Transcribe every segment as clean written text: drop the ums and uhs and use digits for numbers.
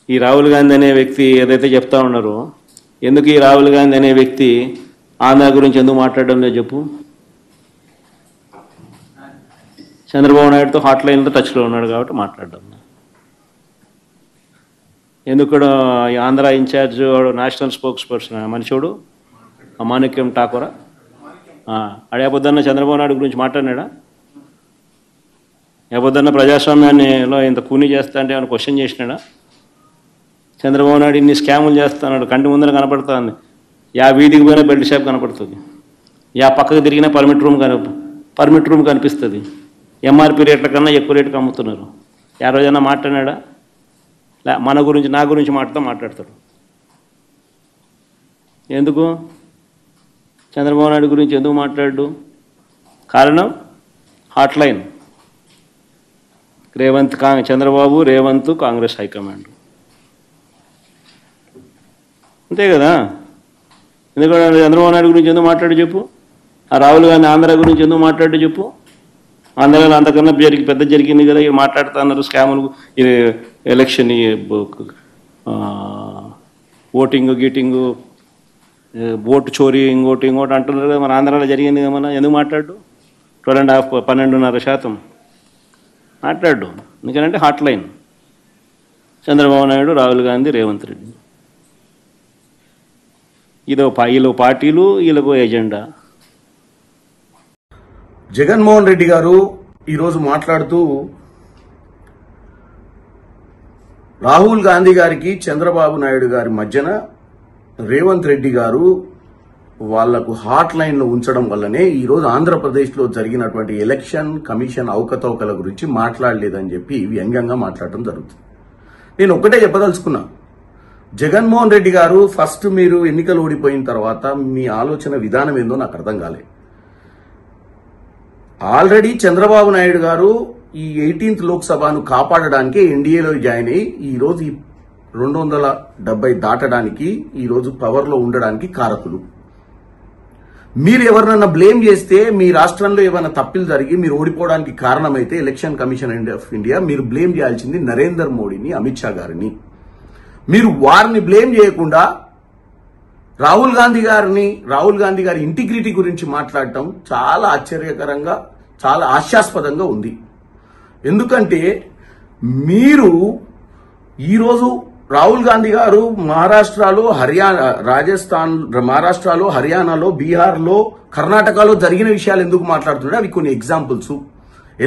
ఈ రాహుల్ గాంధీ అనే వ్యక్తి ఏదైతే చెప్తా ఉన్నారో, ఎందుకు ఈ రాహుల్ గాంధీ అనే వ్యక్తి ఆంధ్ర గురించి ఎందుకు మాట్లాడడం లేదు చెప్పు. చంద్రబాబు నాయుడుతో హాట్ లైన్లో టచ్లో ఉన్నాడు కాబట్టి మాట్లాడడం. ఎందుకు Andhra incharge national spokesperson మనిషోడు మాణిక్యం ఠాకూరా అడేపొద్దన్న చంద్రబాబు నాయుడు గురించి మాట్లాడినాడా? ఏపొద్దన్న ప్రజాస్వామ్యాన్నిలో ఇంత కూని చేస్తా అంటే ఏమైనా క్వశ్చన్ చేసినాడా? చంద్రబాబు నాయుడు ఇన్ని స్కాములు చేస్తున్నాడు, కంటి ముందర కనపడుతుంది. యా వీధికి పోయినా బెల్ట్ షాప్ కనపడుతుంది, యా పక్కకు తిరిగినా పర్మిట్ రూమ్ కనిపిస్తుంది. ఎంఆర్పి రేట్ల కన్నా ఎక్కువ రేటుకి అమ్ముతున్నారు. యా రోజైనా మాట్లాడినాడా? మన గురించి నా గురించి మాట్లాడతాడు. ఎందుకు చంద్రబాబు నాయుడు గురించి ఎందుకు మాట్లాడు? కారణం hot line. Chandrababu Revanth Congress high command, అంతే కదా. ఎందుకంటే చంద్రబాబు నాయుడు గురించి ఎందుకు మాట్లాడు చెప్పు. ఆ రాహుల్ గాంధీ ఆంధ్ర గురించి ఎందుకు మాట్లాడు చెప్పు. ఆంధ్రలో అంతకన్నా పెద్ద జరిగింది కదా, ఇక మాట్లాడుతూ అన్నారు స్కాములు, ఎలక్షన్ ఓటింగ్ గీటింగు, ఓటు చోరీ, ఇంకోటి అంటున్నారు కదా. మన ఆంధ్రాలో జరిగింది కదా, మన ఎందుకు మాట్లాడు? 12.5% మాట్లాడు. ఎందుకంటే హాట్ లైన్ చంద్రబాబు నాయుడు, రాహుల్ గాంధీ, రేవంత్ రెడ్డి. వీళ్ళ పార్టీలు, వీళ్ళకు ఎజెండా. జగన్మోహన్ రెడ్డి గారు ఈరోజు మాట్లాడుతూ రాహుల్ గాంధీ గారికి చంద్రబాబు నాయుడు గారి మధ్యన రేవంత్ రెడ్డి గారు వాళ్లకు హాట్ లైన్ లో ఉంచడం వల్లనే ఈరోజు ఆంధ్రప్రదేశ్లో జరిగినటువంటి ఎలక్షన్ కమిషన్ అవకతవకల గురించి మాట్లాడలేదని చెప్పి వ్యంగ్యంగా మాట్లాడటం జరుగుతుంది. నేను ఒక్కటే చెప్పదలుచుకున్నా, జగన్మోహన్ రెడ్డి గారు ఫస్ట్ మీరు ఎన్నికలు ఓడిపోయిన తర్వాత మీ ఆలోచన విధానం ఏందో నాకు అర్థం కాలేదు. ఆల్రెడీ చంద్రబాబు నాయుడు గారు ఈ 18th లోక్సభను కాపాడడానికి ఎన్డీఏలో జాయిన్ అయ్యి ఈరోజు 270 దాటడానికి ఈరోజు పవర్ లో ఉండడానికి కారకులు. మీరు ఎవరినన్నా బ్లేమ్ చేస్తే, మీ రాష్ట్రంలో ఏమైనా తప్పులు జరిగి మీరు ఓడిపోవడానికి కారణమైతే ఎలక్షన్ కమిషన్ ఆఫ్ ఇండియా మీరు బ్లేమ్ చేయాల్సింది నరేంద్ర మోడీని, అమిత్ షా గారిని. మీరు వారిని బ్లేమ్ చేయకుండా రాహుల్ గాంధీ గారి ఇంటిగ్రిటీ గురించి మాట్లాడటం చాలా ఆశ్చర్యకరంగా, చాలా హాస్యాస్పదంగా ఉంది. ఎందుకంటే మీరు ఈరోజు రాహుల్ గాంధీ గారు మహారాష్ట్రలో, హర్యానాలో, బీహార్లో, కర్ణాటకలో జరిగిన విషయాలు ఎందుకు మాట్లాడుతున్నాడు? అవి కొన్ని examples.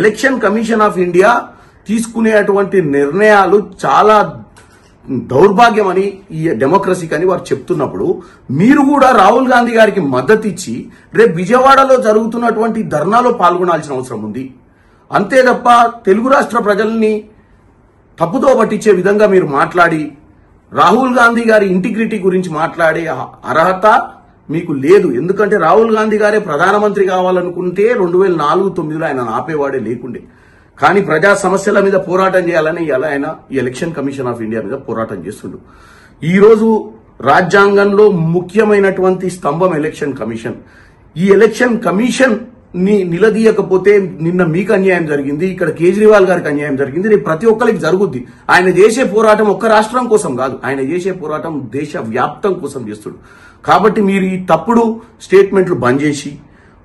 Election commission of India తీసుకునేటువంటి నిర్ణయాలు చాలా దౌర్భాగ్యం అని, ఈ డెమోక్రసీకి అని వారు చెప్తున్నప్పుడు మీరు కూడా రాహుల్ గాంధీ గారికి మద్దతు ఇచ్చి రేపు విజయవాడలో జరుగుతున్నటువంటి ధర్నాలో పాల్గొనాల్సిన అవసరం ఉంది. అంతే తప్ప తెలుగు రాష్ట్ర ప్రజల్ని తప్పుదో పట్టించే విధంగా మీరు మాట్లాడి రాహుల్ గాంధీ గారి ఇంటిగ్రిటీ గురించి మాట్లాడే అర్హత మీకు లేదు. ఎందుకంటే రాహుల్ గాంధీ గారే ప్రధానమంత్రి కావాలనుకుంటే 2004-09లో ఆయన ఆపేవాడే లేకుండే. కానీ ప్రజా సమస్యల మీద పోరాటం చేయాలని ఇలా ఆయన ఈ ఎలక్షన్ కమిషన్ ఆఫ్ ఇండియా మీద పోరాటం చేస్తుండు. ఈ రోజు రాజ్యాంగంలో ముఖ్యమైనటువంటి స్తంభం ఎలక్షన్ కమిషన్. ఈ ఎలక్షన్ కమిషన్ ని నిలదీయకపోతే నిన్న మీకు అన్యాయం జరిగింది, ఇక్కడ కేజ్రీవాల్ గారికి అన్యాయం జరిగింది, రేపు ప్రతి ఒక్కరికి జరుగుద్ది. ఆయన చేసే పోరాటం ఒక్క రాష్ట్రం కోసం కాదు, ఆయన చేసే పోరాటం దేశ వ్యాప్తం కోసం చేస్తుడు. కాబట్టి మీరు ఈ తప్పుడు స్టేట్మెంట్లు బంద్ చేసి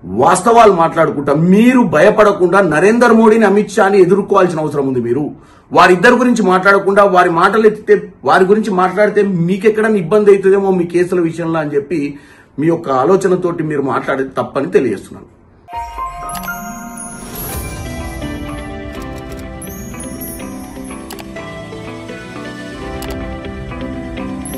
వాస్తవాలు మాట్లాడుకుంటా, మీరు భయపడకుండా నరేంద్ర మోడీని, అమిత్ షాని ఎదుర్కోవాల్సిన అవసరం ఉంది. మీరు వారిద్దరి గురించి మాట్లాడకుండా వారి మాటలు ఎత్తితే, వారి గురించి మాట్లాడితే మీకెక్కడన్నా ఇబ్బంది అవుతుందేమో మీ కేసుల విషయంలో అని చెప్పి మీ యొక్క ఆలోచనతోటి మీరు మాట్లాడేది తప్పని తెలియజేస్తున్నాను.